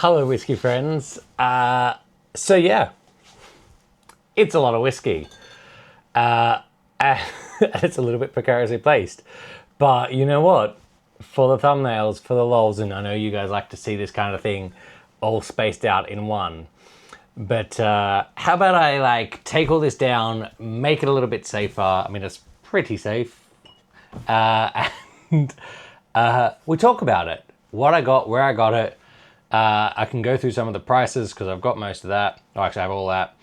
Hello, whiskey friends. So yeah, it's a lot of whiskey. And it's a little bit precariously placed. But you know what? For the thumbnails, for the lols, and I know you guys like to see this kind of thing all spaced out in one. But how about I take all this down, make it a little bit safer. I mean, it's pretty safe. And we talk about it. What I got, where I got it. I can go through some of the prices because I've got most of that. Oh, actually, I have all that.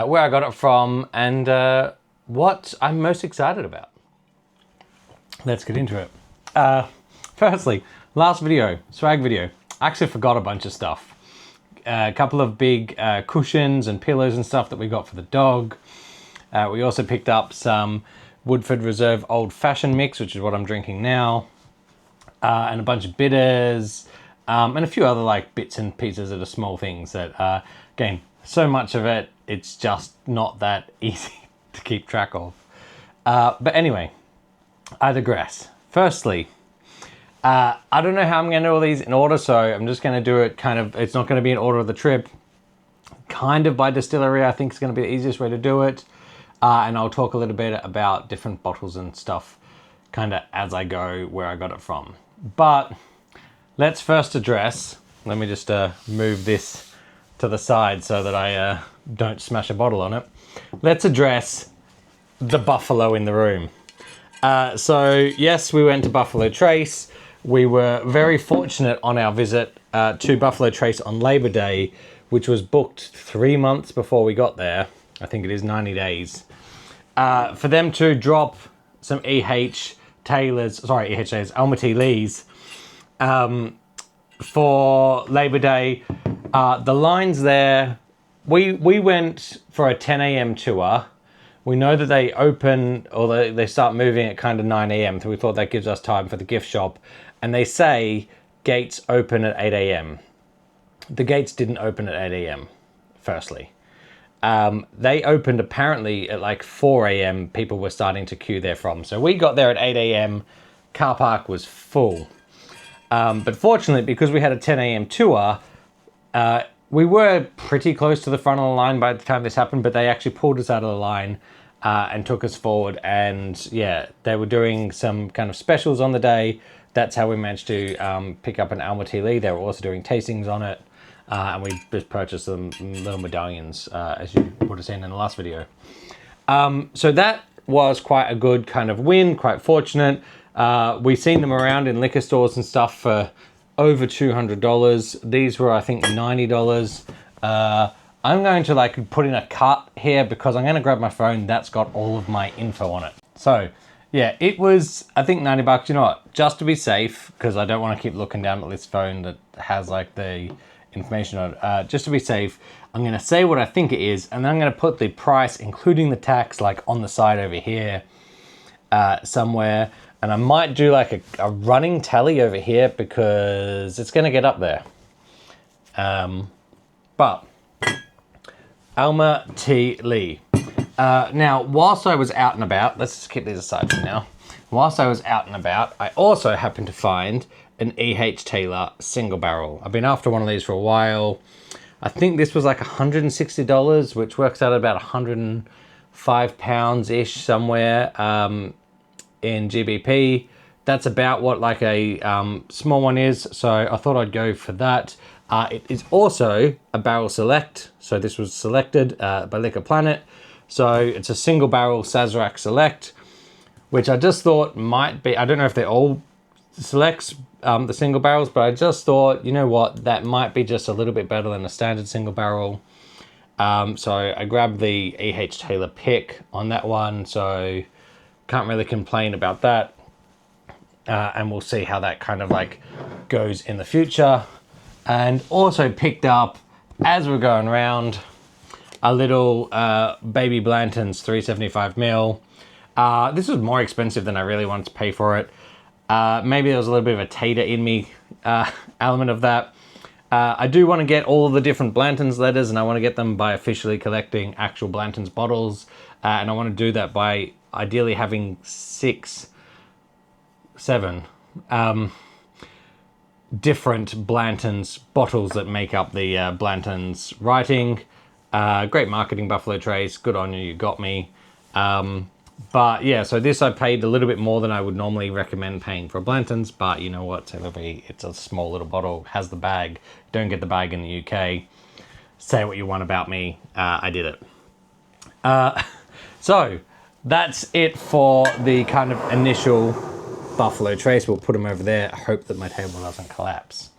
Where I got it from and what I'm most excited about. Let's get into it. Firstly, last video, swag video. I actually forgot a bunch of stuff. A couple of big cushions and pillows and stuff that we got for the dog. We also picked up some Woodford Reserve Old Fashioned mix, which is what I'm drinking now. And a bunch of bitters. And a few other bits and pieces that are small things that, again, so much of it, it's just not that easy to keep track of. But anyway, I digress. Firstly, I don't know how I'm going to do all these in order, so I'm just going to do it it's not going to be in order of the trip. Kind of by distillery, I think is going to be the easiest way to do it. And I'll talk a little bit about different bottles and stuff kind of as I go where I got it from. But let's first address, let me just move this to the side so that I don't smash a bottle on it. Let's address the buffalo in the room. So yes, we went to Buffalo Trace. We were very fortunate on our visit to Buffalo Trace on Labor Day, which was booked 3 months before we got there. I think it is 90 days. For them to drop some EH Taylors, Almaty Lees, for Labor Day. The lines there, we went for a 10 a.m. tour. We know that they open, or they start moving at kind of 9 a.m. So we thought that gives us time for the gift shop. And they say gates open at 8 a.m. The gates didn't open at 8 a.m. firstly. They opened apparently at 4 a.m. People were starting to queue there from. So we got there at 8 a.m. Car park was full. But fortunately, because we had a 10 a.m. tour, we were pretty close to the front of the line by the time this happened, but they actually pulled us out of the line and took us forward. And yeah, they were doing some kind of specials on the day. That's how we managed to pick up an Almaty Lee. They were also doing tastings on it. And we just purchased some little medallions, as you would have seen in the last video. So that was quite a good kind of win, quite fortunate. We've seen them around in liquor stores and stuff for over $200. These were, I think, $90. I'm going to put in a cut here because I'm going to grab my phone. That's got all of my info on it. So yeah, it was, I think, $90. You know what? Just to be safe, because I don't want to keep looking down at this phone that has the information on it. Just to be safe, I'm going to say what I think it is, and then I'm going to put the price, including the tax, on the side over here somewhere. And I might do a running tally over here because it's going to get up there. But Almaty Lee. Now, whilst I was out and about, let's just keep these aside for now. Whilst I was out and about, I also happened to find an E.H. Taylor single barrel. I've been after one of these for a while. I think this was $160, which works out about 105 pounds-ish somewhere in GBP. That's about what a small one is, so I thought I'd go for that. It is also a barrel select, so this was selected by Liquor Planet. So it's a single barrel Sazerac Select, which I just thought might be, I don't know if they're all selects, the single barrels, but I just thought, you know what, that might be just a little bit better than a standard single barrel. So I grabbed the E.H. Taylor pick on that one, so can't really complain about that. And we'll see how that kind of goes in the future. And also picked up, as we're going around, a little Baby Blanton's 375ml. This was more expensive than I really wanted to pay for it. Maybe there was a little bit of a tater in me element of that. I do want to get all of the different Blanton's letters, and I want to get them by officially collecting actual Blanton's bottles. And I want to do that by ideally having 6, 7. different Blanton's bottles that make up the Blanton's writing. Great marketing, Buffalo Trace. Good on you, you got me. But yeah, so this I paid a little bit more than I would normally recommend paying for a Blanton's, but you know what, it's a small little bottle, has the bag. Don't get the bag in the UK. Say what you want about me, I did it. So that's it for the kind of initial Buffalo Trace. We'll put them over there. I hope that my table doesn't collapse.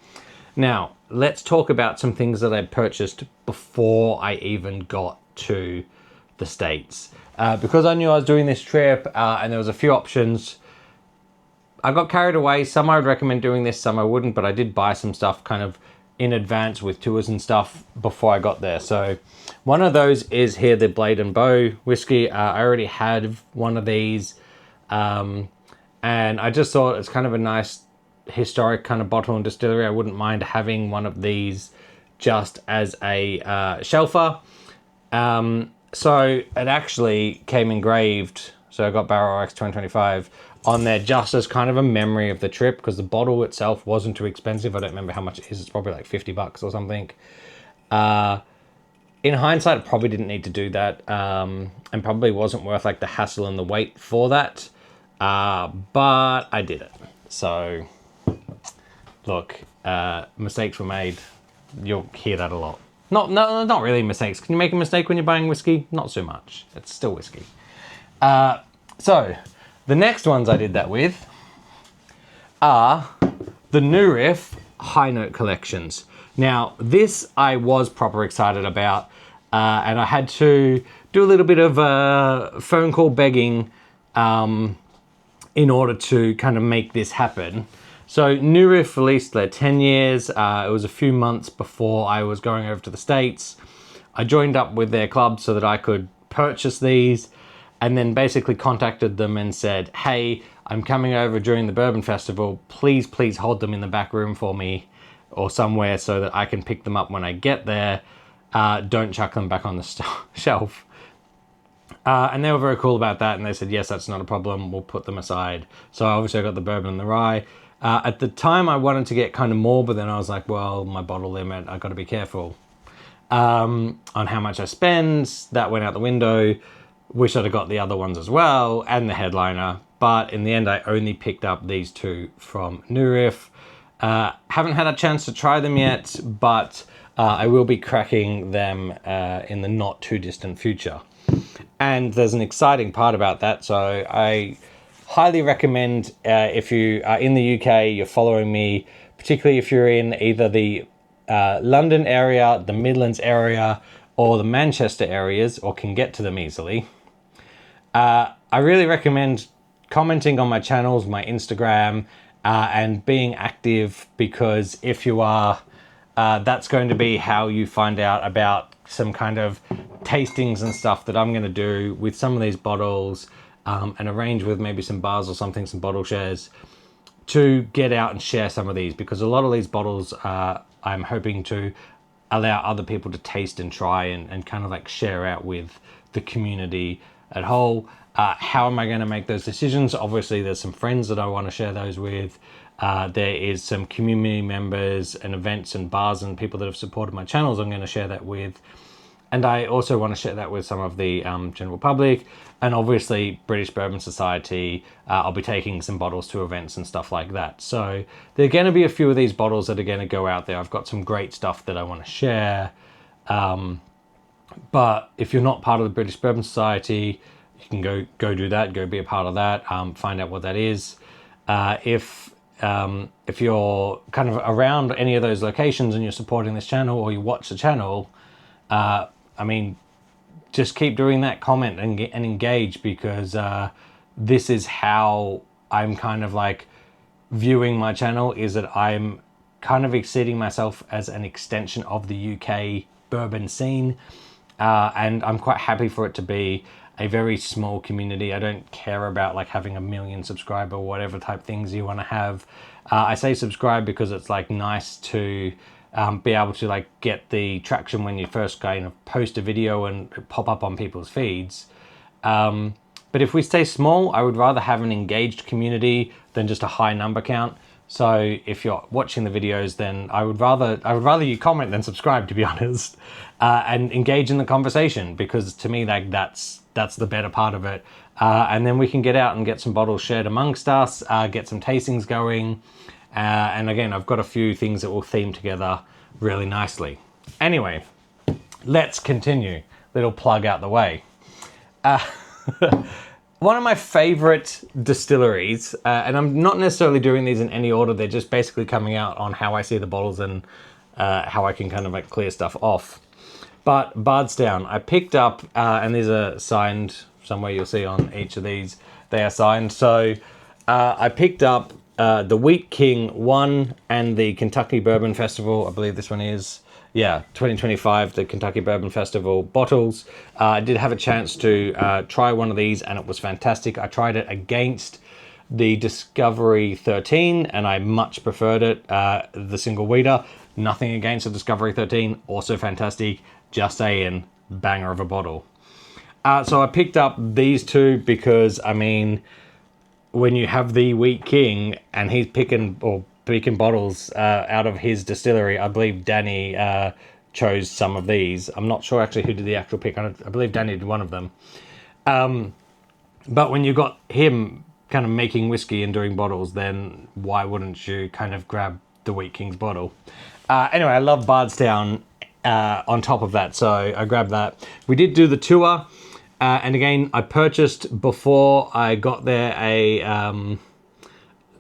Now, let's talk about some things that I purchased before I even got to the States. Because I knew I was doing this trip and there was a few options, I got carried away. Some I would recommend doing this, some I wouldn't, but I did buy some stuff kind of in advance with tours and stuff before I got there. So one of those is here, the Blade and Bow whiskey. I already had one of these and I just thought it's kind of a nice historic kind of bottle and distillery. I wouldn't mind having one of these just as a shelfer. So it actually came engraved, so I got BarrelRollX 2025 on there just as kind of a memory of the trip, because the bottle itself wasn't too expensive. I don't remember how much it is. It's probably like 50 bucks or something. In hindsight, I probably didn't need to do that, and probably wasn't worth like the hassle and the wait for that. But I did it. So look, mistakes were made. You'll hear that a lot. Not really mistakes. Can you make a mistake when you're buying whiskey? Not so much. It's still whiskey. So the next ones I did that with are the New Riff High Note collections. Now, this I was proper excited about, and I had to do a little bit of phone call begging in order to kind of make this happen. So New Riff released their 10 years. It was a few months before I was going over to the States. I joined up with their club so that I could purchase these, and then basically contacted them and said, hey, I'm coming over during the Bourbon Festival. Please hold them in the back room for me or somewhere so that I can pick them up when I get there. Don't chuck them back on the shelf. And they were very cool about that, and they said, yes, that's not a problem. We'll put them aside. So obviously I got the bourbon and the rye. At the time, I wanted to get kind of more, but then I was like, well, my bottle limit, I got to be careful on how much I spend. That went out the window. Wish I'd have got the other ones as well, and the headliner. But in the end, I only picked up these two from New Riff. Haven't had a chance to try them yet, but I will be cracking them in the not too distant future. And there's an exciting part about that. So I highly recommend if you are in the UK, you're following me, particularly if you're in either the London area, the Midlands area, or the Manchester areas, or can get to them easily. I really recommend commenting on my channels, my Instagram, and being active, because if you are, that's going to be how you find out about some kind of tastings and stuff that I'm going to do with some of these bottles, and arrange with maybe some bars or something, some bottle shares, to get out and share some of these, because a lot of these bottles I'm hoping to allow other people to taste and try and kind of like share out with the community at whole. How am I going to make those decisions? Obviously, there's some friends that I want to share those with. There is some community members and events and bars and people that have supported my channels I'm going to share that with. And I also want to share that with some of the general public, and obviously British Bourbon Society. I'll be taking some bottles to events and stuff like that. So there are going to be a few of these bottles that are going to go out there. I've got some great stuff that I want to share. But if you're not part of the British Bourbon Society, you can go do that, go be a part of that, find out what that is. If you're kind of around any of those locations and you're supporting this channel, or you watch the channel, I mean, just keep doing that, comment and engage, because this is how I'm kind of like viewing my channel, is that I'm kind of exceeding myself as an extension of the UK bourbon scene, and I'm quite happy for it to be a very small community. I don't care about like having 1 million subscriber or whatever type things you want to have. I say subscribe because it's like nice to be able to like get the traction when you first kind of post a video and pop up on people's feeds. But if we stay small, I would rather have an engaged community than just a high number count, So if you're watching the videos, then I would rather you comment than subscribe, to be honest, and engage in the conversation, because to me, like, that's the better part of it. And then we can get out and get some bottles shared amongst us, get some tastings going. And again, I've got a few things that will theme together really nicely. Anyway, let's continue. Little plug out the way. One of my favorite distilleries, and I'm not necessarily doing these in any order, they're just basically coming out on how I see the bottles and how I can kind of like clear stuff off. But Bardstown, I picked up, and these are signed somewhere, you'll see on each of these, they are signed. So I picked up the Wheat King 1 and the Kentucky Bourbon Festival, I believe this one is. Yeah, 2025, the Kentucky Bourbon Festival bottles. I did have a chance to try one of these, and it was fantastic. I tried it against the Discovery 13, and I much preferred it. The single wheater, nothing against the Discovery 13, also fantastic. Just saying, banger of a bottle. So I picked up these two because, I mean, when you have the Wheat King and he's picking bottles out of his distillery. I believe Danny chose some of these. I'm not sure actually who did the actual pick on it. I believe Danny did one of them. But when you got him kind of making whiskey and doing bottles, then why wouldn't you kind of grab the Wheat King's bottle? Anyway, I love Bardstown on top of that, so I grabbed that. We did do the tour, and again, I purchased before I got there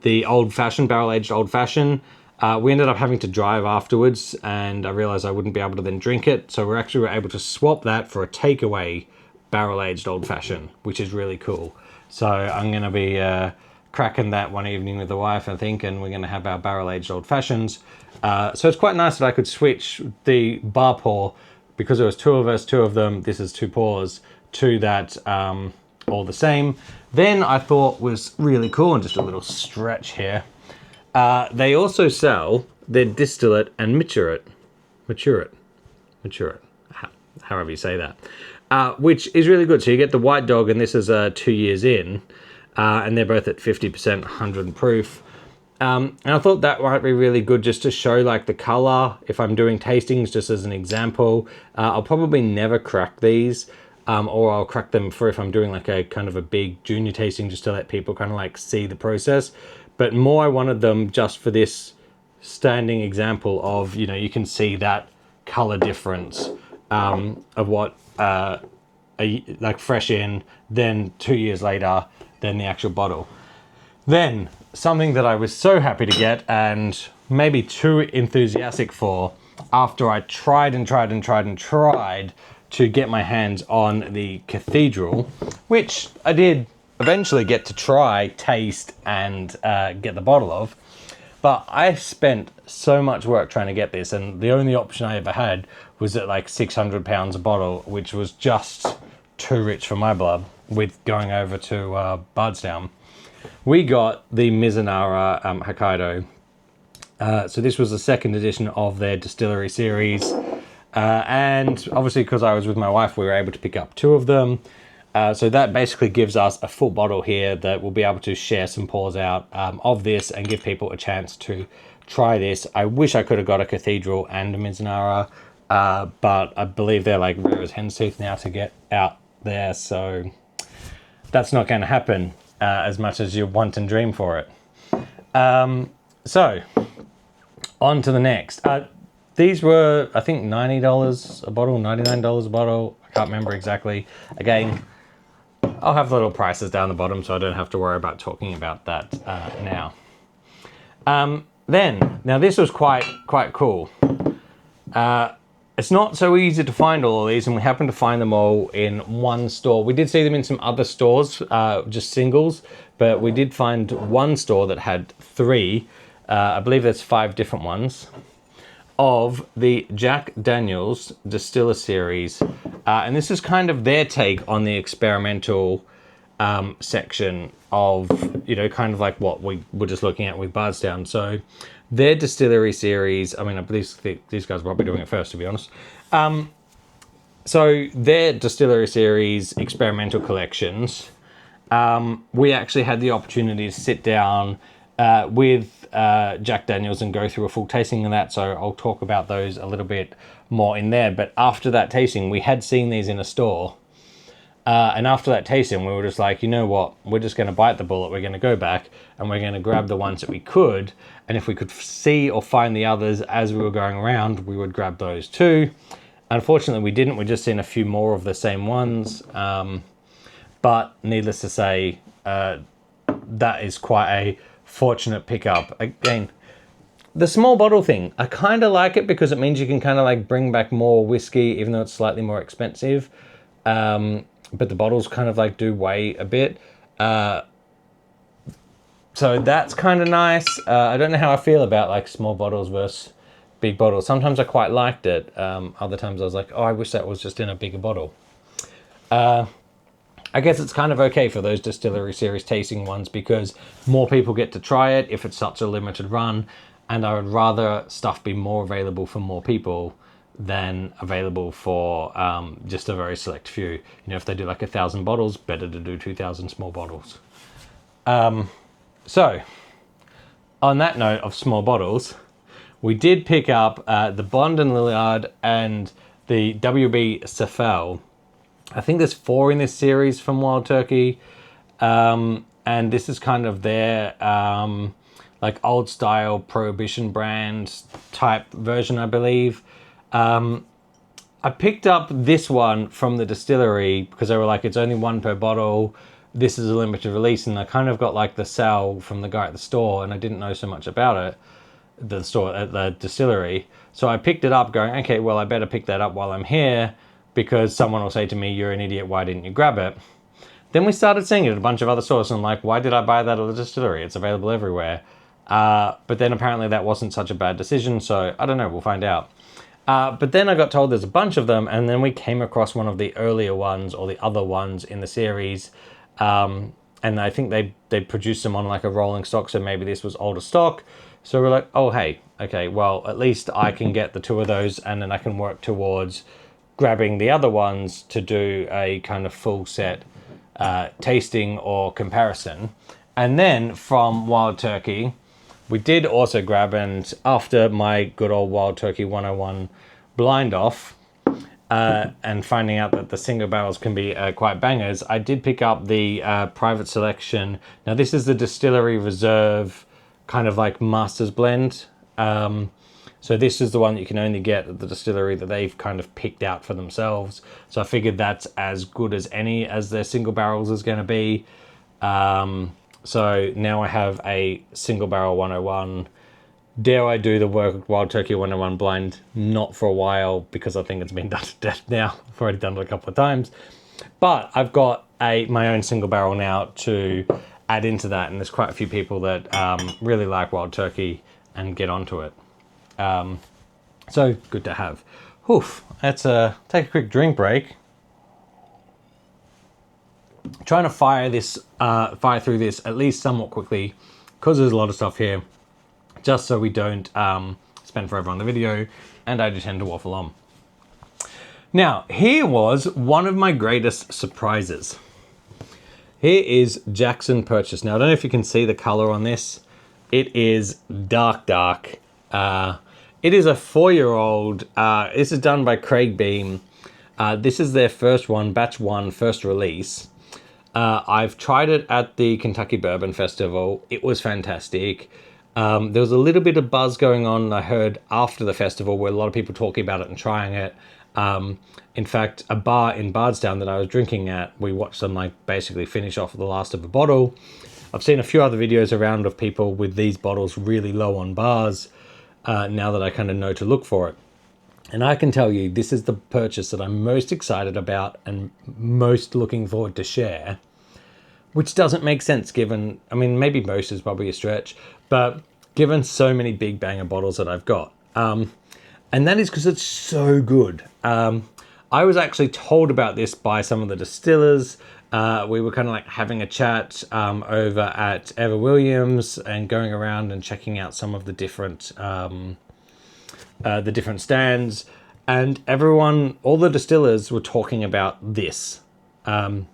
the old-fashioned, barrel-aged old-fashioned. We ended up having to drive afterwards, and I realized I wouldn't be able to then drink it. So we were able to swap that for a takeaway barrel-aged old-fashioned, which is really cool. So I'm going to be cracking that one evening with the wife, I think, and we're going to have our barrel-aged old-fashions. So it's quite nice that I could switch the bar pour, because there was two of us, two of them, this is two pours, to that all the same. Then I thought was really cool, and just a little stretch here, they also sell their distillate and mature it, however you say that, which is really good. So you get the White Dog, and this is 2 years in, and they're both at 50%, 100 proof. And I thought that might be really good just to show like the color if I'm doing tastings, just as an example. I'll probably never crack these. Or I'll crack them for if I'm doing like a kind of a big junior tasting, just to let people kind of like see the process. But more, I wanted them just for this standing example of, you know, you can see that color difference of what like fresh in, then 2 years later, then the actual bottle. Then something that I was so happy to get, and maybe too enthusiastic for, after I tried to get my hands on the Cathedral, which I did eventually get to try, taste, and get the bottle of. But I spent so much work trying to get this, and the only option I ever had was at like £600 a bottle, which was just too rich for my blood, with going over to Bardstown. We got the Mizunara Hokkaido. So this was the second edition of their distillery series. And obviously, because I was with my wife, we were able to pick up two of them. So that basically gives us a full bottle here that we'll be able to share some pours out of this and give people a chance to try this. I wish I could have got a Cathedral and a Mizunara, but I believe they're like rare as hen's teeth now to get out there. So that's not going to happen as much as you want and dream for it. So on to the next. These were, I think, $90 a bottle, $99 a bottle. I can't remember exactly. Again, I'll have the little prices down the bottom, so I don't have to worry about talking about that now. Now this was quite cool. It's not so easy to find all of these, and we happened to find them all in one store. We did see them in some other stores, just singles, but we did find one store that had three. I believe there's 5 different ones of the Jack Daniel's Distiller Series. And this is kind of their take on the experimental section of, you know, kind of like what we were just looking at with Bardstown. So their distillery series, I mean, I believe these guys are probably doing it first, to be honest. So their distillery series experimental collections, we actually had the opportunity to sit down with Jack Daniels and go through a full tasting of that. So I'll talk about those a little bit more in there. But after that tasting, we had seen these in a store. And after that tasting, we were just like, you know what? We're just going to bite the bullet. We're going to go back and we're going to grab the ones that we could. And if we could see or find the others as we were going around, we would grab those too. Unfortunately, we didn't. We just seen a few more of the same ones. But needless to say, that is quite a fortunate pickup. Again, the small bottle thing, I kind of like it because it means you can kind of like bring back more whiskey, even though it's slightly more expensive. But the bottles kind of like do weigh a bit. So that's kind of nice. I don't know how I feel about like small bottles versus big bottles. Sometimes I quite liked it. Other times I was like, oh, I wish that was just in a bigger bottle. I guess it's kind of okay for those distillery series tasting ones because more people get to try it if it's such a limited run. And I would rather stuff be more available for more people than available for just a very select few. You know, if they do like 1,000 bottles, better to do 2,000 small bottles. So, on that note of small bottles, we did pick up the Bond and Lillard and the WB Cephal. I think there's 4 in this series from Wild Turkey. And this is kind of their like old style Prohibition brand type version, I believe. I picked up this one from the distillery because they were like, it's only 1 per bottle. This is a limited release. And I kind of got like the sell from the guy at the store and I didn't know so much about it, the store at the distillery. So I picked it up going, okay, well, I better pick that up while I'm here because someone will say to me, you're an idiot. Why didn't you grab it? Then we started seeing it at a bunch of other stores and I'm like, why did I buy that at the distillery? It's available everywhere. But then apparently that wasn't such a bad decision. So I don't know, we'll find out. But then I got told there's a bunch of them, and then we came across one of the earlier ones or the other ones in the series. And I think they produced them on like a rolling stock, so maybe this was older stock. So we're like, oh, hey, okay, well, at least I can get the 2 of those, and then I can work towards grabbing the other ones to do a kind of full set tasting or comparison. And then from Wild Turkey, we did also grab, and after my good old Wild Turkey 101 blind off, and finding out that the single barrels can be quite bangers, I did pick up the Private Selection. Now this is the Distillery Reserve kind of like Master's Blend. So this is the one that you can only get at the distillery that they've kind of picked out for themselves. So I figured that's as good as any as their single barrels is going to be. So now I have a single barrel 101. Dare I do the work Wild Turkey 101 blind? Not for a while because I think it's been done to death now. I've already done it a couple of times. But I've got my own single barrel now to add into that. And there's quite a few people that really like Wild Turkey and get onto it. So good to have. Oof, let's take a quick drink break. Trying to fire through this at least somewhat quickly because there's a lot of stuff here, just so we don't spend forever on the video and I do tend to waffle on. Now, here was one of my greatest surprises. Here is Jackson Purchase. Now, I don't know if you can see the color on this. It is dark. It is a 4-year-old. This is done by Craig Beam. This is their first one, batch 1, first release. I've tried it at the Kentucky Bourbon Festival. It was fantastic. There was a little bit of buzz going on, I heard, after the festival where a lot of people talking about it and trying it. In fact, a bar in Bardstown that I was drinking at, we watched them like basically finish off the last of a bottle. I've seen a few other videos around of people with these bottles really low on bars, now that I kind of know to look for it. And I can tell you, this is the purchase that I'm most excited about and most looking forward to share, which doesn't make sense given, I mean, maybe most is probably a stretch, but given so many big banger bottles that I've got. And that is because it's so good. I was actually told about this by some of the distillers. We were kind of like having a chat over at Ever Williams and going around and checking out some of the different stands, and everyone, all the distillers were talking about this. And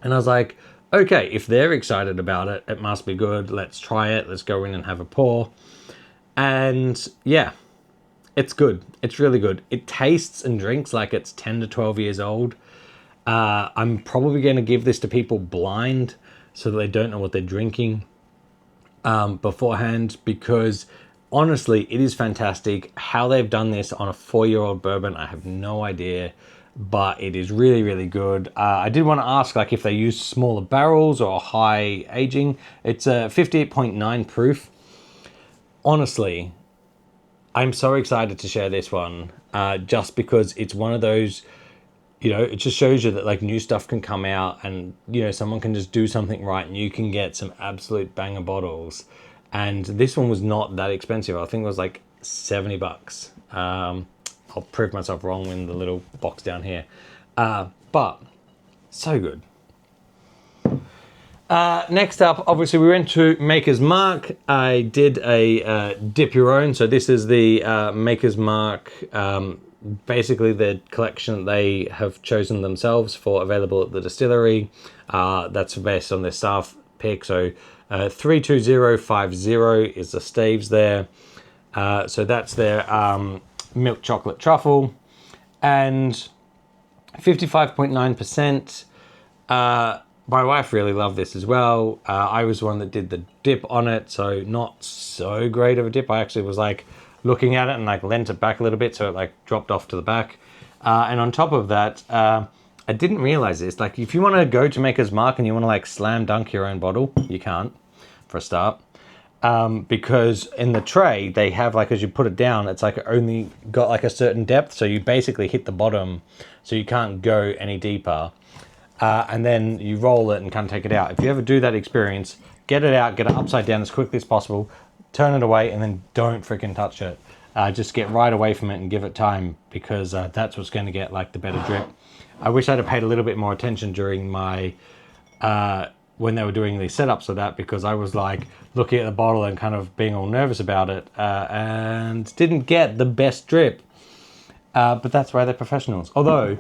I was like, okay, if they're excited about it, it must be good. Let's try it. Let's go in and have a pour. And yeah, it's good. It's really good. It tastes and drinks like it's 10 to 12 years old. I'm probably going to give this to people blind so that they don't know what they're drinking beforehand, because honestly, it is fantastic. How they've done this on a 4-year-old bourbon, I have no idea, but it is really, really good. I did want to ask, like, if they use smaller barrels or high aging. It's a 58.9 proof. Honestly, I'm so excited to share this one, just because it's one of those, it just shows you that like new stuff can come out, and someone can just do something right and you can get some absolute banger bottles. And this one was not that expensive. I think it was like $70. I'll prove myself wrong in the little box down here, but so good. Next up, obviously, we went to Maker's Mark. I did a dip your own. So this is the Maker's Mark, basically the collection that they have chosen themselves for available at the distillery. That's based on their staff pick. So 32050 is the staves there. So that's their milk chocolate truffle, and 55.9%. My wife really loved this as well. I was the one that did the dip on it, so not so great of a dip. I actually was like looking at it and like leant it back a little bit so it like dropped off to the back. And on top of that, I didn't realize this. Like if you want to go to Maker's Mark and you want to like slam dunk your own bottle, you can't, for a start. Because in the tray, they have like, as you put it down, it's like only got like a certain depth. So you basically hit the bottom, so you can't go any deeper. And then you roll it and kind of take it out. If you ever do that experience, get it out, get it upside down as quickly as possible, turn it away, and then don't freaking touch it. Just get right away from it and give it time, because that's what's going to get like the better drip. I wish I'd have paid a little bit more attention during my when they were doing these setups of that, because I was like looking at the bottle and kind of being all nervous about it, and didn't get the best drip. But that's why they're professionals. Although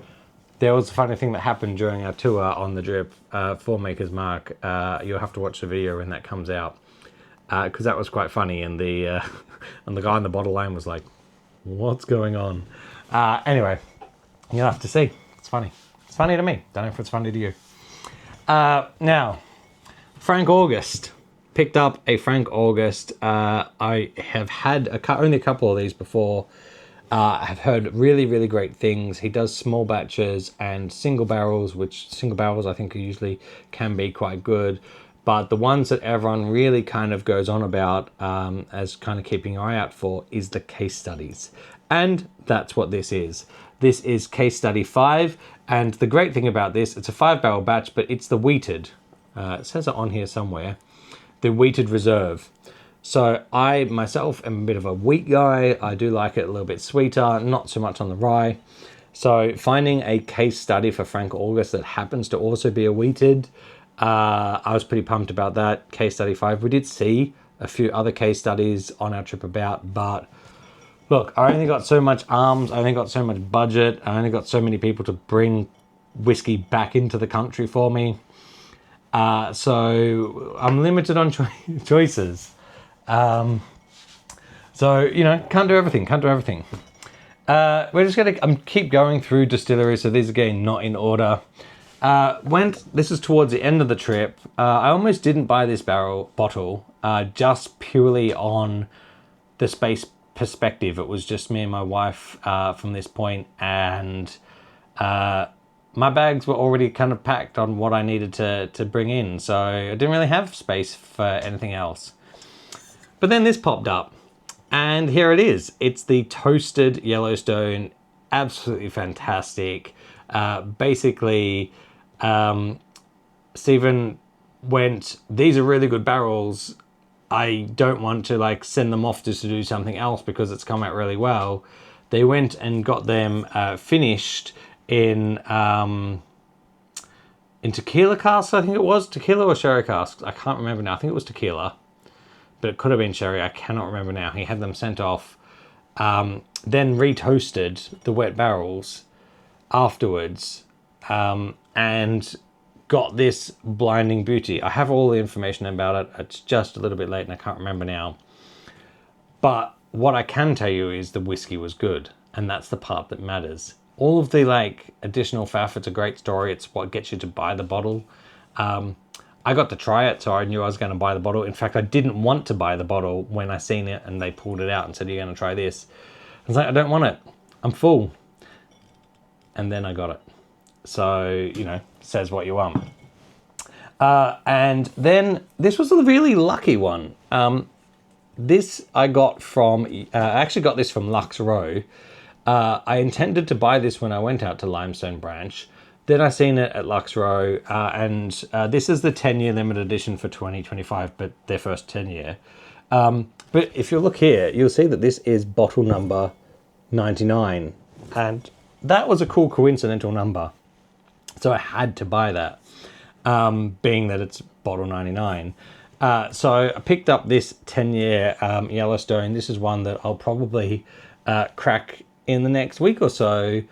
there was a funny thing that happened during our tour on the drip for Maker's Mark. You'll have to watch the video when that comes out, because that was quite funny. And the and the guy in the bottle lane was like, "What's going on?" Anyway, you'll have to see. It's funny. It's funny to me. Don't know if it's funny to you. Now, Frank August. Picked up a Frank August. I have had only a couple of these before. I've heard really, really great things. He does small batches and single barrels, which single barrels I think usually can be quite good. But the ones that everyone really kind of goes on about as kind of keeping an eye out for is the case studies. And that's what this is. This is case study 5. And the great thing about this, it's a 5-barrel batch, but it's the wheated. It says it on here somewhere. The wheated reserve. So I myself am a bit of a wheat guy. I do like it a little bit sweeter, not so much on the rye. So finding a case study for Frank August that happens to also be a wheated, I was pretty pumped about that. Case study 5. We did see a few other case studies on our trip about, but look, I only got so much arms. I only got so much budget. I only got so many people to bring whiskey back into the country for me. So I'm limited on choices. So, can't do everything, we're just going to keep going through distilleries. So these again, not in order. This is towards the end of the trip. I almost didn't buy this bottle, just purely on the space perspective. It was just me and my wife, from this point, and, my bags were already kind of packed on what I needed to bring in. So I didn't really have space for anything else. But then this popped up, and here it is. It's the Toasted Yellowstone. Absolutely fantastic. Basically, Stephen went, these are really good barrels. I don't want to like send them off just to do something else because it's come out really well. They went and got them finished in tequila casks, I think it was. Tequila or sherry casks. I can't remember now. I think it was tequila, but it could have been sherry. I cannot remember now. He had them sent off, then retoasted the wet barrels afterwards, and got this blinding beauty. I have all the information about it. It's just a little bit late and I can't remember now. But what I can tell you is the whiskey was good, and that's the part that matters. All of the like additional faff, it's a great story. It's what gets you to buy the bottle. I got to try it, so I knew I was going to buy the bottle. In fact, I didn't want to buy the bottle when I seen it and they pulled it out and said, "You're going to try this." I was like, "I don't want it. I'm full." And then I got it. So, you know, says what you want. And then this was a really lucky one. This I got from, I actually got this from Lux Row. I intended to buy this when I went out to Limestone Branch. Then I seen it at Lux Row, and this is the 10-year limited edition for 2025, but their first 10 year. But if you look here, you'll see that this is bottle number 99. And that was a cool coincidental number. So I had to buy that, being that it's bottle 99. So I picked up this 10-year Yellowstone. This is one that I'll probably crack in the next week or so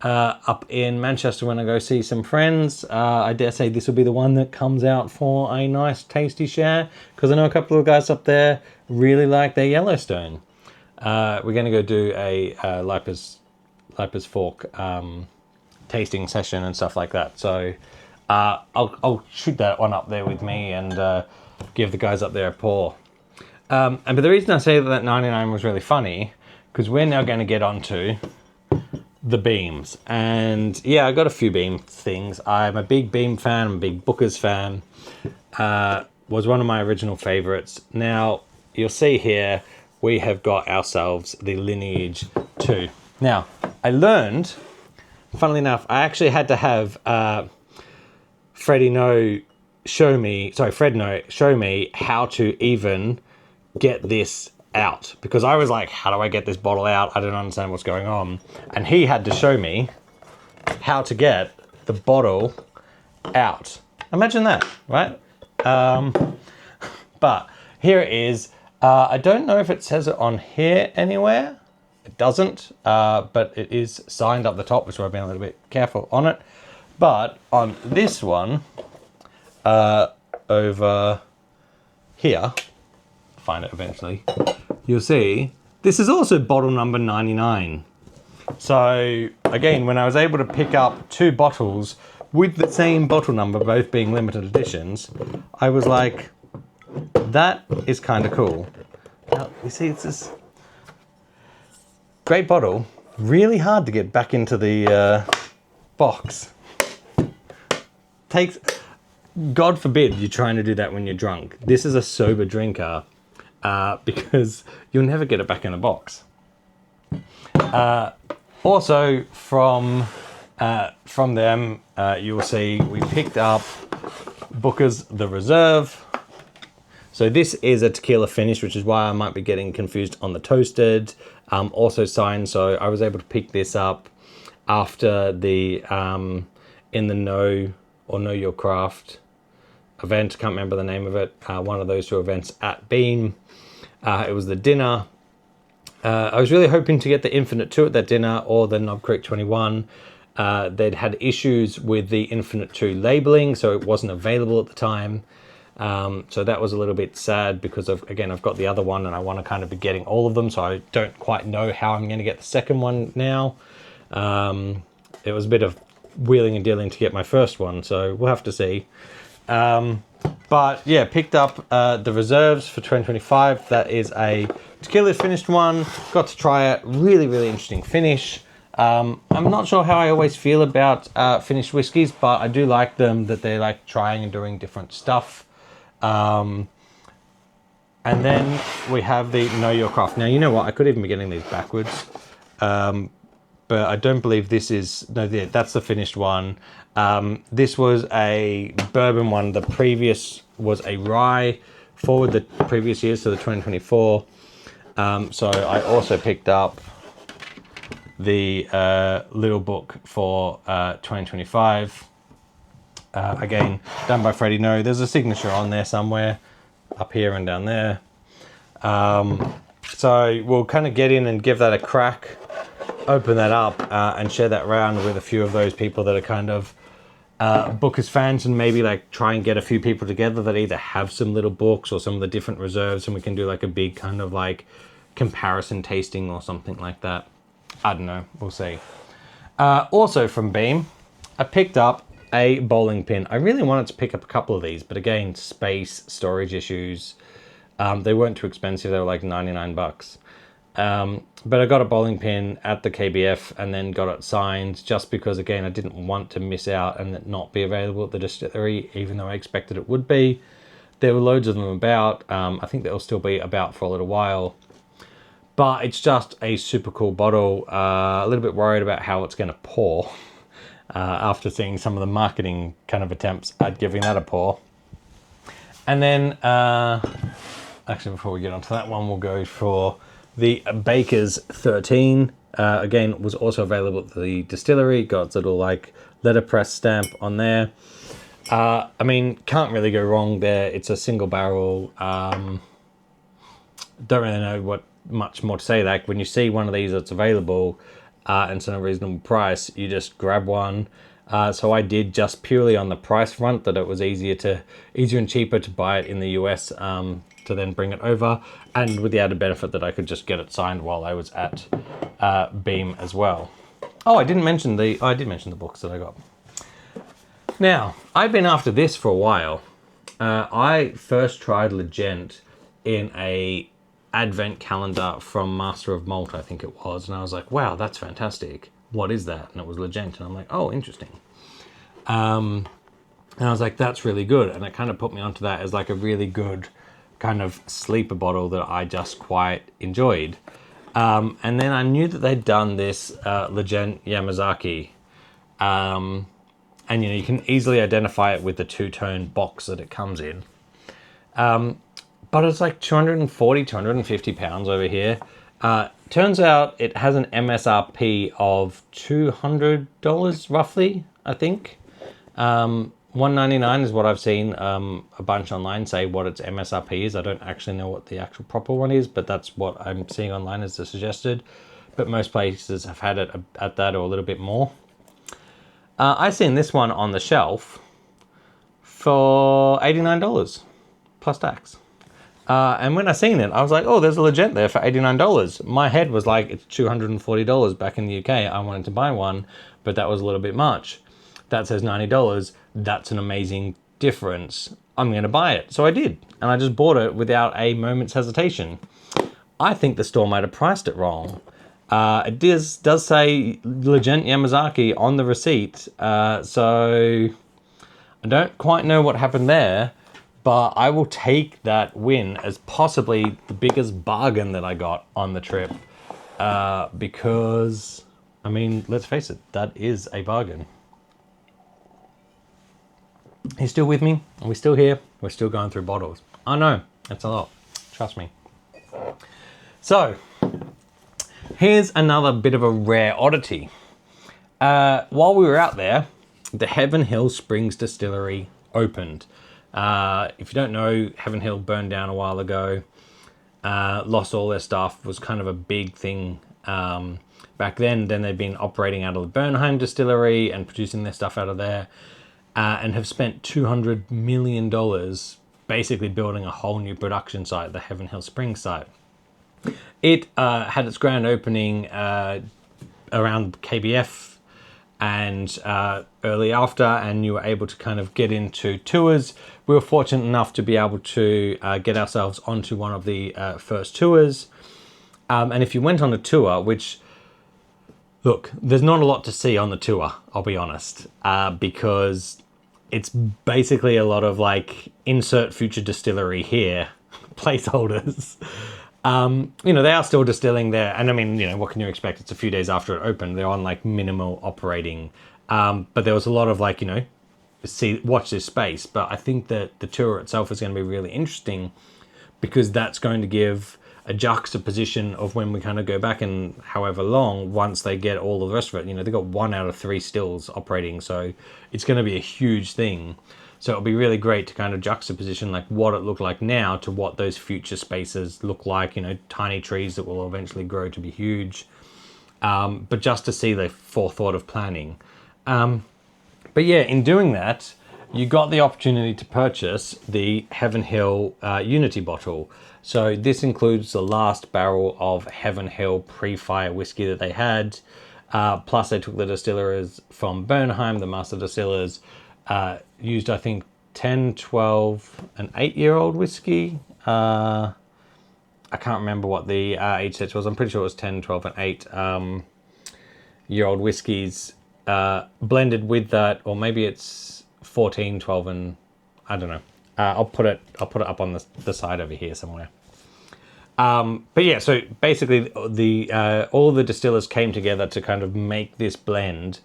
up in Manchester when I go see some friends. I dare say this will be the one that comes out for a nice tasty share, because I know a couple of guys up there really like their Yellowstone. We're going to go do a Lipers Fork tasting session and stuff like that. So I'll shoot that one up there with me and give the guys up there a pour. But the reason I say that 99 was really funny, because we're now going to get onto the beams. And yeah, I got a few beam things. I'm a big Beam fan. I'm a big Booker's fan. Was one of my original favorites. Now, you'll see here, we have got ourselves the Lineage 2. Now, I learned, funnily enough, I actually had to have Fred No show me how to even get this out, because I was like, how do I get this bottle out? I don't understand what's going on. And he had to show me how to get the bottle out. Imagine that, right? But here it is. I don't know if it says it on here anywhere. It doesn't, but it is signed up the top, which I've been a little bit careful on it. But on this one, over here, find it eventually, you'll see this is also bottle number 99. So again, when I was able to pick up two bottles with the same bottle number, both being limited editions, I was like, that is kind of cool. Now, you see, it's this great bottle, really hard to get back into the box. Takes, God forbid you're trying to do that when you're drunk. This is a sober drinker, because you'll never get it back in a box. Also from them, you will see we picked up Booker's The Reserve. So this is a tequila finish, which is why I might be getting confused on the toasted. Also signed, so I was able to pick this up after the in the Know Your Craft event. Can't remember the name of it. One of those two events at Beam. It was the dinner. I was really hoping to get the Infinite 2 at that dinner, or the Knob Creek 21. They'd had issues with the Infinite 2 labeling, so it wasn't available at the time. So that was a little bit sad, because again, I've got the other one and I want to kind of be getting all of them, so I don't quite know how I'm going to get the second one now. It was a bit of wheeling and dealing to get my first one, so we'll have to see. But yeah, picked up the Reserves for 2025. That is a tequila finished one. Got to try it. Really, really interesting finish. I'm not sure how I always feel about finished whiskies, but I do like them, that they're like trying and doing different stuff. And then we have the Know Your Craft. Now, you know what? I could even be getting these backwards. But I don't believe this is... No, that's the finished one. This was a bourbon one. The previous was a rye for the previous year, so the 2024. So I also picked up the little book for 2025. Again, done by Freddie No. There's a signature on there somewhere, up here and down there. So we'll kind of get in and give that a crack, open that up, and share that around with a few of those people that are kind of Booker's fans and maybe like try and get a few people together that either have some little books or some of the different reserves, and we can do like a big kind of like comparison tasting or something like that. I don't know, we'll see. Also from Beam, I picked up a bowling pin. I really wanted to pick up a couple of these, but again, space, storage issues. They weren't too expensive, they were like 99 bucks. But I got a bowling pin at the KBF and then got it signed just because, again, I didn't want to miss out and it not be available at the distillery, even though I expected it would be. There were loads of them about. I think they'll still be about for a little while. But it's just a super cool bottle. A little bit worried about how it's going to pour after seeing some of the marketing kind of attempts at giving that a pour. And then, actually, before we get onto that one, we'll go for the Baker's 13. Again, was also available at the distillery. Got its little like letterpress stamp on there. I mean, can't really go wrong there. It's a single barrel. Don't really know what much more to say. Like when you see one of these that's available and it's at a reasonable price, you just grab one. So I did, just purely on the price front, that it was easier and cheaper to buy it in the US to then bring it over, and with the added benefit that I could just get it signed while I was at Beam as well. Oh, I did mention the books that I got. Now, I've been after this for a while. I first tried Legend in a advent calendar from Master of Malt, I think it was, and I was like, wow, that's fantastic. What is that? And it was Legend, and I'm like, oh, interesting. And I was like, that's really good, and it kind of put me onto that as like a really good kind of sleeper bottle that I just quite enjoyed. And then I knew that they'd done this Legend Yamazaki, and you know, you can easily identify it with the two-tone box that it comes in. But it's like 240, 250 pounds over here. Turns out it has an MSRP of $200 roughly, I think. $199 is what I've seen a bunch online say what its MSRP is. I don't actually know what the actual proper one is, but that's what I'm seeing online as the suggested. But most places have had it at that or a little bit more. I seen this one on the shelf for $89 plus tax. And when I seen it, I was like, oh, there's a Legend there for $89. My head was like, it's $240 back in the UK. I wanted to buy one, but that was a little bit much. That says $90. That's an amazing difference. I'm going to buy it. So I did. And I just bought it without a moment's hesitation. I think the store might have priced it wrong. It does say Legend Yamazaki on the receipt. So I don't quite know what happened there. But I will take that win as possibly the biggest bargain that I got on the trip. Because, I mean, let's face it, that is a bargain. You still with me? Are we still here? We're still going through bottles. I know, that's a lot. Trust me. So, here's another bit of a rare oddity. While we were out there, the Heaven Hill Springs Distillery opened. If you don't know, Heaven Hill burned down a while ago, lost all their stuff, was kind of a big thing back then. Then they've been operating out of the Bernheim distillery and producing their stuff out of there, and have spent $200 million basically building a whole new production site, the Heaven Hill Springs site. It had its grand opening around KBF and early after, and you were able to kind of get into tours. We were fortunate enough to be able to get ourselves onto one of the first tours. And if you went on a tour, which, look, there's not a lot to see on the tour, I'll be honest, because it's basically a lot of like insert future distillery here placeholders. You know, they are still distilling there, and I mean, you know, what can you expect? It's a few days after it opened. They're on like minimal operating, but there was a lot of like, you know, watch this space. But I think that the tour itself is going to be really interesting because that's going to give a juxtaposition of when we kind of go back and however long once they get all the rest of it. You know, they got 1 out of 3 stills operating, so it's going to be a huge thing. So it'll be really great to kind of juxtaposition like what it looked like now to what those future spaces look like, you know, tiny trees that will eventually grow to be huge. But just to see the forethought of planning. But yeah, in doing that, you got the opportunity to purchase the Heaven Hill Unity bottle. So this includes the last barrel of Heaven Hill pre-fire whiskey that they had. Plus they took the distillers from Bernheim, the master distillers, used I think 10, 12, and 8-year-old whiskey. I can't remember what the age set was. I'm pretty sure it was 10, 12, and 8-year-old whiskeys blended with that, or maybe it's 14, 12, and I don't know. I'll put it up on the side over here somewhere. But yeah, so basically all the distillers came together to kind of make this blend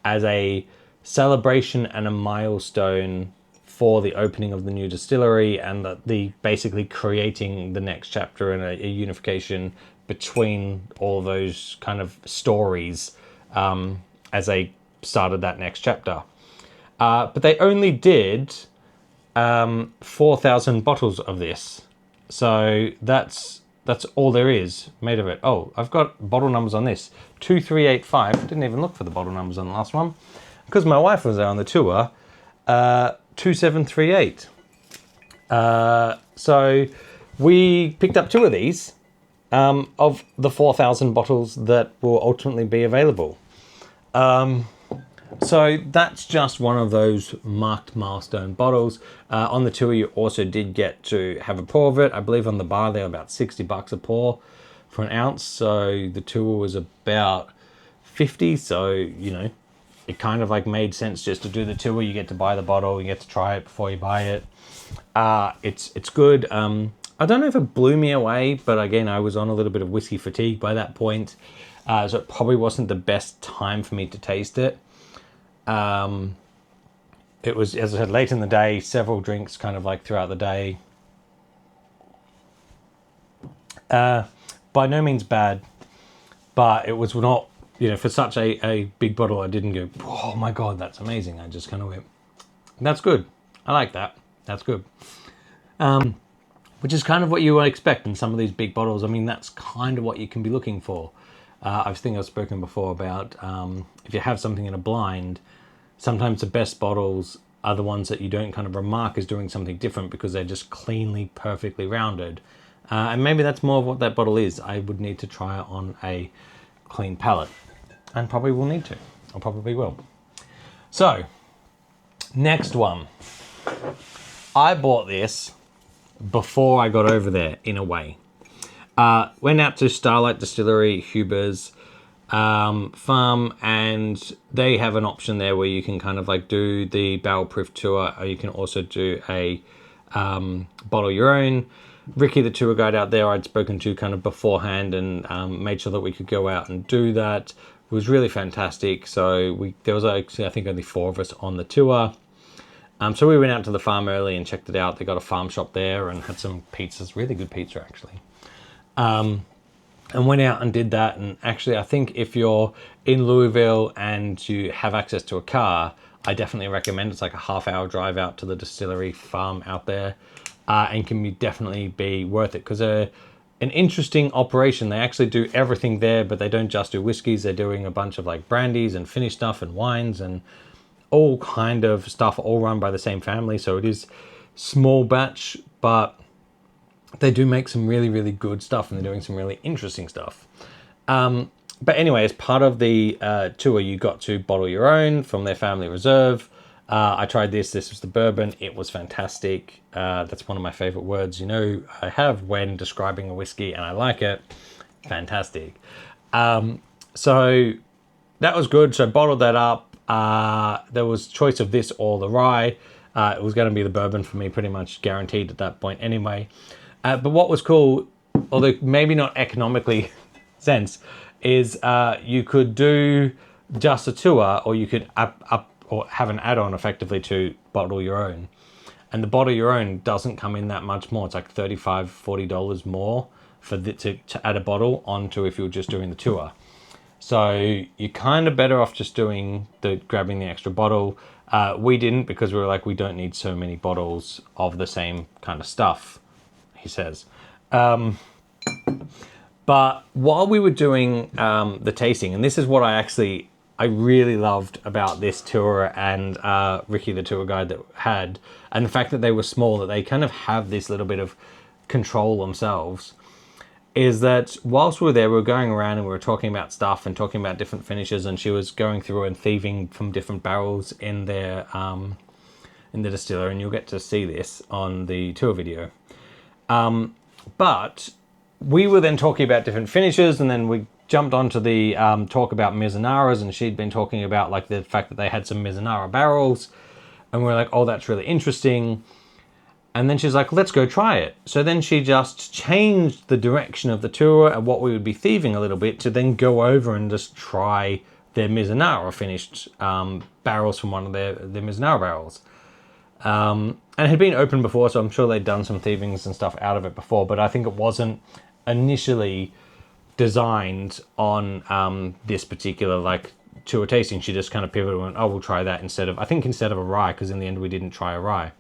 as a celebration and a milestone for the opening of the new distillery, and the basically creating the next chapter and a unification between all those kind of stories as they started that next chapter. But they only did 4,000 bottles of this. So that's all there is made of it. Oh, I've got bottle numbers on this. 2385. Didn't even look for the bottle numbers on the last one because my wife was there on the tour. 2738. So we picked up 2 of these of the 4,000 bottles that will ultimately be available. So that's just one of those marked milestone bottles. On the tour, you also did get to have a pour of it. I believe on the bar they were about $60 a pour for an ounce. So the tour was about 50. So, you know, it kind of like made sense just to do the tour. You get to buy the bottle, you get to try it before you buy it. It's good. I don't know if it blew me away, but again, I was on a little bit of whiskey fatigue by that point. So it probably wasn't the best time for me to taste it. It was, as I said, late in the day, several drinks kind of like throughout the day. By no means bad, but it was not, you know, for such a big bottle, I didn't go, oh my God, that's amazing. I just kind of went, that's good. I like that. That's good. Which is kind of what you would expect in some of these big bottles. I mean, that's kind of what you can be looking for. I think I've spoken before about if you have something in a blind, sometimes the best bottles are the ones that you don't kind of remark as doing something different because they're just cleanly, perfectly rounded. And maybe that's more of what that bottle is. I would need to try it on a clean palate, and probably will need to. I probably will. So, next one. I bought this before I got over there, in a way. Went out to Starlight Distillery, Huber's farm, and they have an option there where you can kind of like do the barrel proof tour, or you can also do a bottle your own. Ricky, the tour guide out there, I'd spoken to kind of beforehand and made sure that we could go out and do that. It was really fantastic. So there was actually, I think, only 4 of us on the tour. So we went out to the farm early and checked it out. They got a farm shop there and had some pizzas, really good pizza actually. And went out and did that. And actually, I think if you're in Louisville and you have access to a car, I definitely recommend. It's like a half-hour drive out to the distillery farm out there, and can definitely be worth it because they're an interesting operation. They actually do everything there, but they don't just do whiskeys. They're doing a bunch of like brandies and finished stuff and wines and all kind of stuff, all run by the same family. So it is small batch, but they do make some really, really good stuff, and they're doing some really interesting stuff. But anyway, as part of the tour, you got to bottle your own from their family reserve. I tried this. This was the bourbon. It was fantastic. That's one of my favorite words, you know, I have when describing a whiskey, and I like it. Fantastic. So that was good. So I bottled that up. There was choice of this or the rye. It was going to be the bourbon for me, pretty much guaranteed at that point anyway. But what was cool, although maybe not economically sense, is you could do just a tour, or you could up or have an add-on effectively to bottle your own. And the bottle your own doesn't come in that much more. It's like $35, $40 more for to add a bottle onto if you're just doing the tour. So you're kind of better off just grabbing the extra bottle. We didn't, because we were like, we don't need so many bottles of the same kind of stuff, he says. But while we were doing the tasting, and this is what I actually I really loved about this tour and Ricky, the tour guide that had, and the fact that they were small, that they kind of have this little bit of control themselves, is that whilst we were there, we were going around and we were talking about stuff and talking about different finishes, and she was going through and thieving from different barrels in their in the distiller, and you'll get to see this on the tour video. But we were then talking about different finishes, and then we jumped onto the talk about Mizunara's, and she'd been talking about like the fact that they had some Mizunara barrels, and we were like, oh, that's really interesting. And then she's like, let's go try it. So then she just changed the direction of the tour and what we would be thieving a little bit to then go over and just try their Mizunara finished barrels from one of their Mizunara barrels. And it had been opened before, so I'm sure they'd done some thievings and stuff out of it before, but I think it wasn't initially designed on this particular like tour tasting. She just kind of pivoted and went, oh, we'll try that instead of a rye, because in the end we didn't try a rye.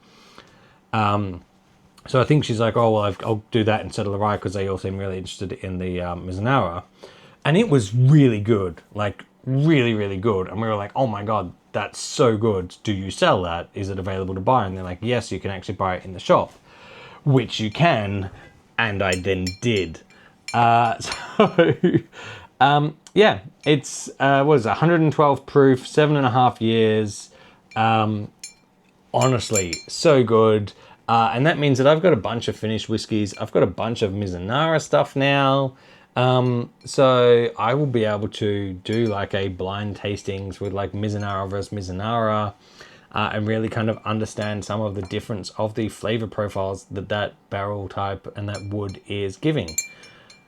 So I think she's like, oh, well, I'll do that instead of the rye, because they all seem really interested in the Mizunara. And it was really good, like really, really good. And we were like, oh my God, that's so good. Do you sell that? Is it available to buy? And they're like, yes, you can actually buy it in the shop, which you can. And I then did. Yeah, it's, what is it, 112 proof, 7.5 years. Honestly, so good. And that means that I've got a bunch of finished whiskies. I've got a bunch of Mizunara stuff now. So I will be able to do like a blind tastings with like Mizunara versus Mizunara, and really kind of understand some of the difference of the flavor profiles that barrel type and that wood is giving.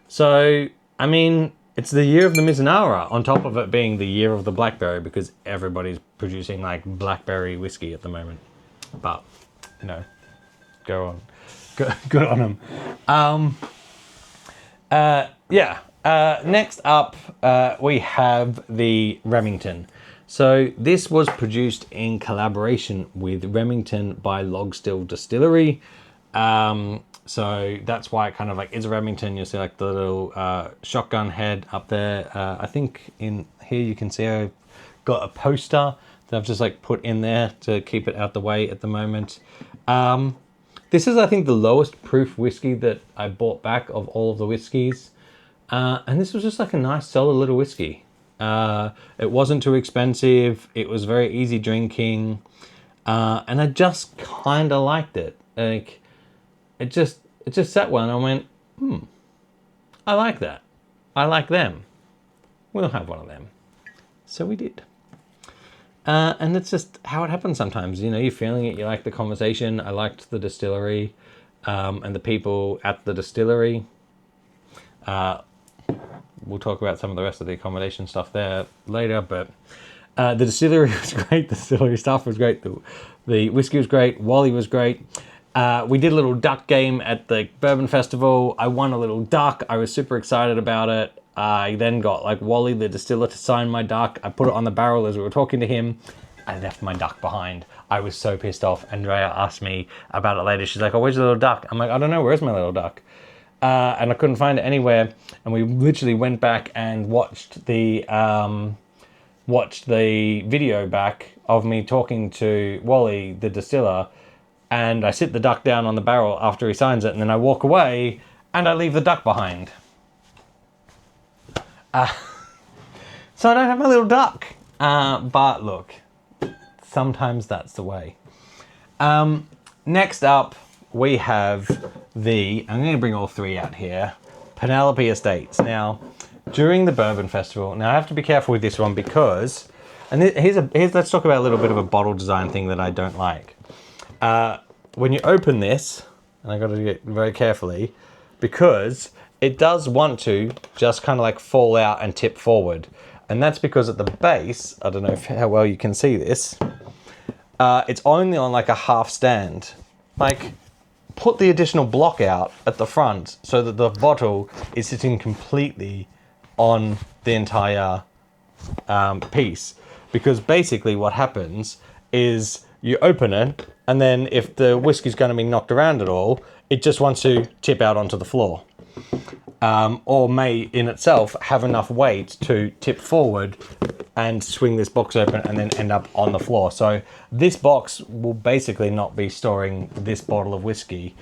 So, I mean, it's the year of the Mizunara, on top of it being the year of the blackberry, because everybody's producing like blackberry whiskey at the moment. But, you know, go on. Good on them. Next up, we have the Remington. So this was produced in collaboration with Remington by Log Still Distillery. So that's why it kind of like is a Remington. You'll see like the little shotgun head up there. I think in here you can see I've got a poster that I've just like put in there to keep it out the way at the moment. This is, I think, the lowest proof whiskey that I bought back of all of the whiskeys. And this was just like a nice, solid little whiskey. It wasn't too expensive. It was very easy drinking. And I just kind of liked it. Like, it just sat well, and I went, I like that. I like them. We'll have one of them. So we did. And it's just how it happens sometimes. You know, you're feeling it, you like the conversation. I liked the distillery and the people at the distillery. We'll talk about some of the rest of the accommodation stuff there later, but the distillery was great. The distillery staff was great. The whiskey was great. Wally was great. We did a little duck game at the Bourbon Festival. I won a little duck. I was super excited about it. I then got like Wally, the distiller, to sign my duck. I put it on the barrel as we were talking to him. I left my duck behind. I was so pissed off. Andrea asked me about it later. She's like, oh, where's your little duck? I'm like, I don't know. Where's my little duck? And I couldn't find it anywhere. And we literally went back and watched the video back of me talking to Wally, the distiller. And I sit the duck down on the barrel after he signs it. And then I walk away and I leave the duck behind. So I don't have my little duck. But look, sometimes that's the way. Next up, we have I'm going to bring all three out here, Penelope Estates. Now, during the Bourbon Festival, now I have to be careful with this one because, and let's talk about a little bit of a bottle design thing that I don't like. When you open this, and I got to do it very carefully, because it does want to just kind of like fall out and tip forward. And that's because at the base, I don't know how well you can see this, it's only on like a half stand. Like, put the additional block out at the front so that the bottle is sitting completely on the entire piece. Because basically what happens is you open it, and then if the whiskey's going to be knocked around at all, it just wants to tip out onto the floor. Or may in itself have enough weight to tip forward and swing this box open and then end up on the floor. So this box will basically not be storing this bottle of whiskey,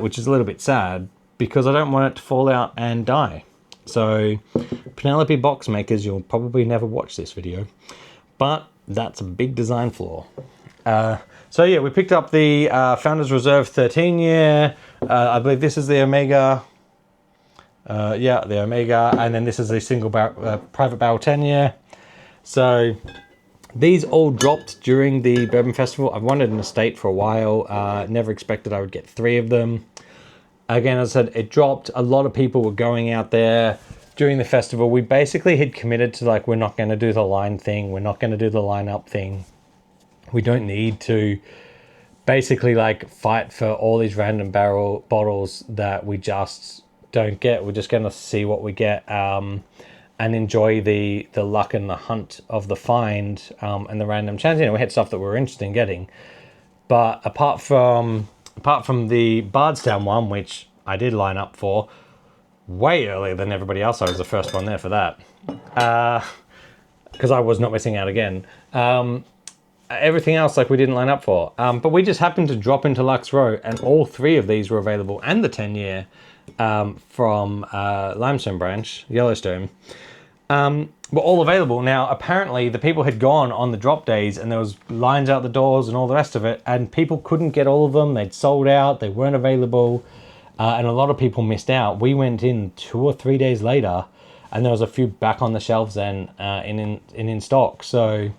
which is a little bit sad because I don't want it to fall out and die. So Penelope box makers, you'll probably never watch this video, but that's a big design flaw. So yeah, we picked up the Founders Reserve 13 year. I believe this is the Omega. Yeah, the Omega, and then this is a single private barrel 10 year. So these all dropped during the Bourbon Festival. I've wanted an estate for a while. Never expected I would get 3 of them. Again, as I said, it dropped. A lot of people were going out there during the festival. We basically had committed to, like, we're not going to do the line thing. We're not going to do the lineup thing. We don't need to basically, like, fight for all these random barrel bottles that we just don't get. We're just going to see what we get and enjoy the luck and the hunt of the find and the random chance. You know, we had stuff that we were interested in getting. But apart from the Bardstown one, which I did line up for way earlier than everybody else, I was the first one there for that, because I was not missing out again. Everything else, like, we didn't line up for. But we just happened to drop into Lux Row, and all 3 of these were available, and the 10-year from Limestone Branch, Yellowstone, were all available. Now, apparently, the people had gone on the drop days, and there was lines out the doors and all the rest of it, and people couldn't get all of them. They'd sold out. They weren't available, and a lot of people missed out. We went in 2 or 3 days later, and there was a few back on the shelves then in stock. So,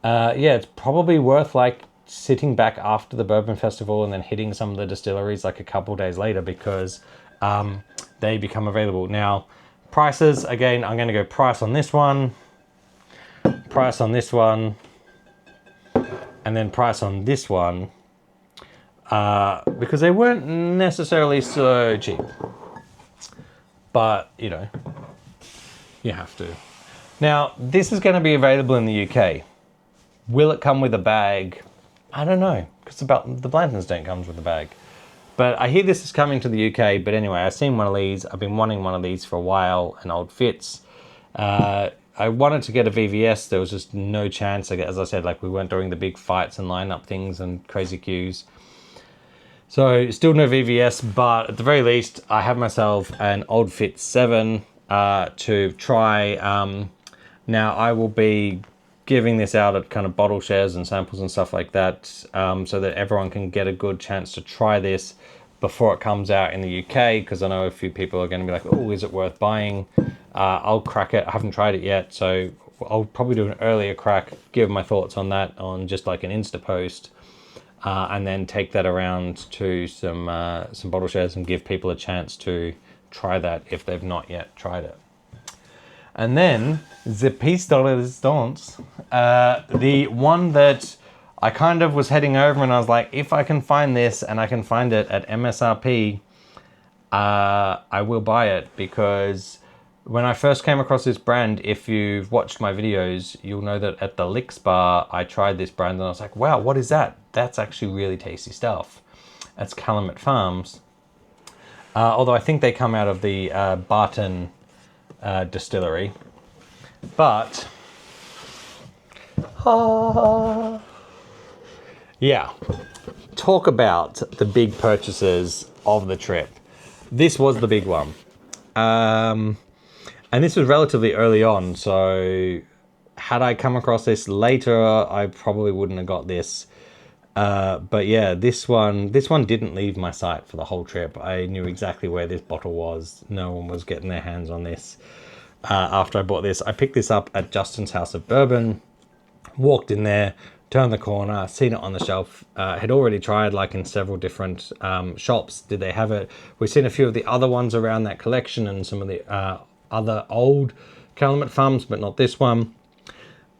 yeah, it's probably worth, like, sitting back after the Bourbon Festival and then hitting some of the distilleries, like, a couple days later, because they become available. Now, prices, again, I'm going to go price on this one, price on this one, and then price on this one, because they weren't necessarily so cheap. But, you know, you have to. Now, this is going to be available in the UK. Will it come with a bag? I don't know, because the Blantons don't come with a bag. But I hear this is coming to the UK. But anyway, I've seen one of these. I've been wanting one of these for a while, an old Fitz. I wanted to get a VVS. There was just no chance. As I said, like, we weren't doing the big fights and lineup things and crazy queues. So still no VVS, but at the very least, I have myself an old Fitz 7 to try. Now, I will be giving this out at kind of bottle shares and samples and stuff like that, so that everyone can get a good chance to try this before it comes out in the UK, because I know a few people are going to be like, oh, is it worth buying? I'll crack it. I haven't tried it yet, so I'll probably do an earlier crack, give my thoughts on that on just like an Insta post, and then take that around to some bottle shares and give people a chance to try that if they've not yet tried it. And then the piece de resistance, the one that I kind of was heading over and I was like, if I can find this and I can find it at MSRP, I will buy it, because when I first came across this brand, if you've watched my videos, you'll know that at the Licks Bar, I tried this brand and I was like, wow, what is that? That's actually really tasty stuff. That's Calumet Farms. Although I think they come out of the Barton distillery. But yeah, talk about the big purchases of the trip. This was the big one, and this was relatively early on, so had I come across this later, I probably wouldn't have got this. But yeah, this one didn't leave my sight for the whole trip. I knew exactly where this bottle was. No one was getting their hands on this. After I bought this, I picked this up at Justin's House of Bourbon, walked in there, turned the corner, seen it on the shelf, had already tried, like, in several different shops, did they have it. We've seen a few of the other ones around that collection and some of the other old Calumet Farms, but not this one.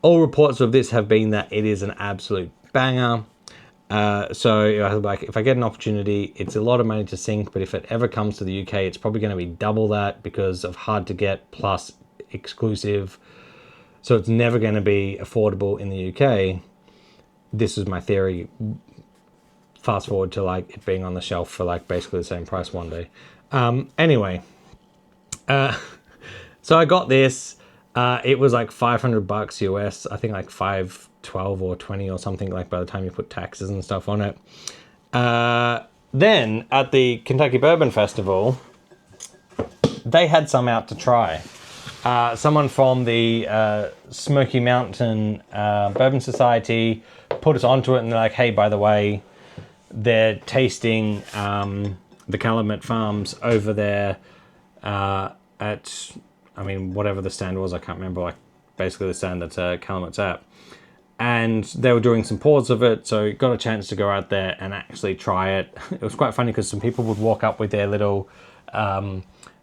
All reports of this have been that it is an absolute banger. So, you know, like, if I get an opportunity, it's a lot of money to sink, but if it ever comes to the UK, it's probably going to be double that because of hard to get plus exclusive. So it's never going to be affordable in the UK. This is my theory. Fast forward to, like, it being on the shelf for, like, basically the same price one day. Anyway, so I got this. It was like $500 US. I think like 512 or 20 or something, like by the time you put taxes and stuff on it. Then at the Kentucky Bourbon Festival, they had some out to try. Someone from the Smoky Mountain Bourbon Society put us onto it, and they're like, hey, by the way, they're tasting the Calumet Farms over there at, I mean, whatever the stand was, I can't remember, like basically the stand that Calumet's at. And they were doing some pours of it, so got a chance to go out there and actually try it. It was quite funny because some people would walk up with their little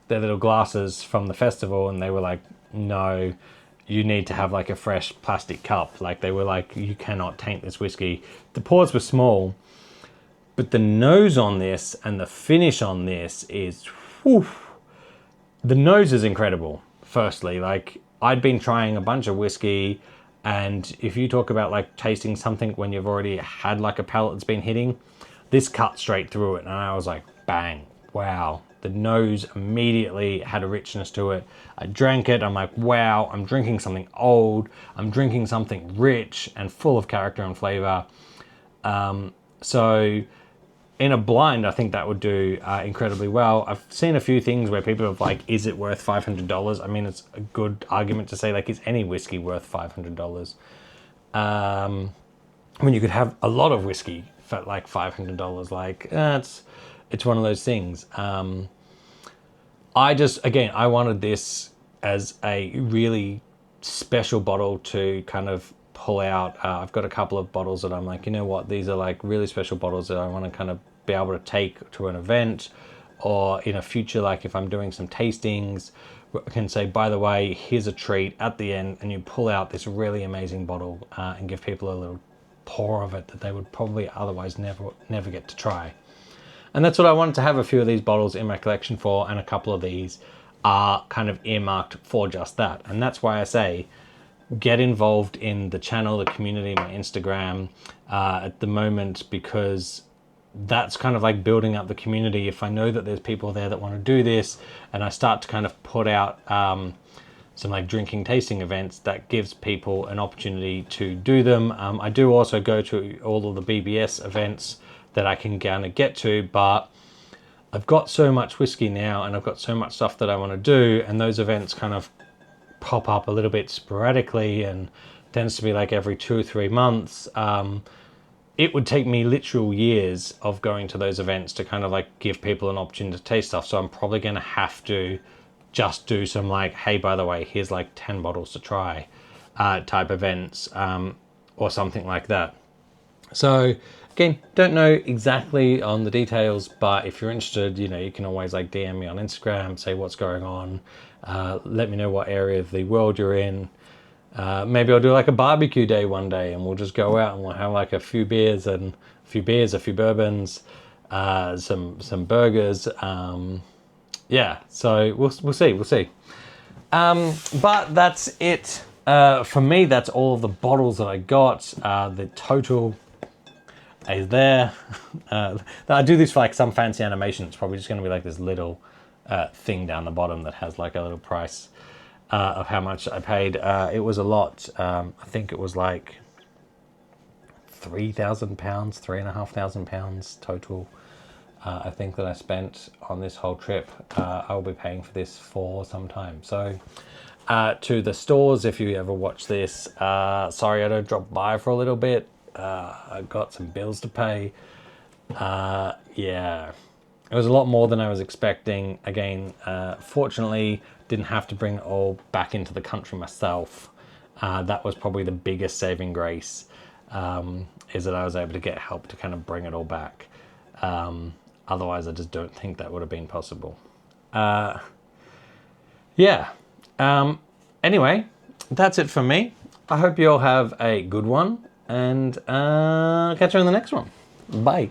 glasses from the festival, and they were like, no, you need to have like a fresh plastic cup. Like they were like, you cannot taint this whiskey. The pours were small, but the nose on this and the finish on this is, whew. The nose is incredible. Firstly, like I'd been trying a bunch of whiskey, and if you talk about like tasting something when you've already had like a palate that's been hitting, this cut straight through it, and I was like, bang, wow. The nose immediately had a richness to it. I drank it, I'm like, wow, I'm drinking something old, I'm drinking something rich and full of character and flavor. So in a blind, I think that would do incredibly well. I've seen a few things where people have like, is it worth $500? I mean, it's a good argument to say, like, is any whiskey worth $500? When you could have a lot of whiskey for like $500, like, it's one of those things. I wanted this as a really special bottle to kind of pull out. I've got a couple of bottles that I'm like, you know what, these are like really special bottles that I want to kind of be able to take to an event, or in a future, like if I'm doing some tastings, I can say, by the way, here's a treat at the end, and you pull out this really amazing bottle and give people a little pour of it that they would probably otherwise never get to try. And that's what I wanted to have a few of these bottles in my collection for, and a couple of these are kind of earmarked for just that. And that's why I say, get involved in the channel, the community, my Instagram at the moment, because that's kind of like building up the community. If I know that there's people there that want to do this, and I start to kind of put out some like drinking tasting events, that gives people an opportunity to do them. I do also go to all of the BBS events that I can kind of get to, but I've got so much whiskey now, and I've got so much stuff that I want to do, and those events kind of pop up a little bit sporadically, and tends to be like every 2 or 3 months. It would take me literal years of going to those events to kind of like give people an opportunity to taste stuff. So I'm probably going to have to just do some like, hey, by the way, here's like 10 bottles to try type events or something like that. So again, don't know exactly on the details, but if you're interested, you know, you can always like DM me on Instagram, say what's going on. Let me know what area of the world you're in. Maybe I'll do like a barbecue day one day, and we'll just go out and we'll have like a few beers, a few bourbons, some burgers. Yeah, so we'll see. But that's it for me. That's all of the bottles that I got. The total is there. I do this for like some fancy animation. It's probably just going to be like this little thing down the bottom that has like a little price of how much I paid. It was a lot. I think it was like £3,000, £3,500 total. I think that I spent on this whole trip. I'll be paying for this for some time. So to the stores, if you ever watch this, sorry I don't drop by for a little bit. I got some bills to pay. Yeah, it was a lot more than I was expecting. Again, fortunately, didn't have to bring it all back into the country myself. That was probably the biggest saving grace, is that I was able to get help to kind of bring it all back. Otherwise, I just don't think that would have been possible. Yeah. Anyway, that's it for me. I hope you all have a good one, and catch you in the next one. Bye.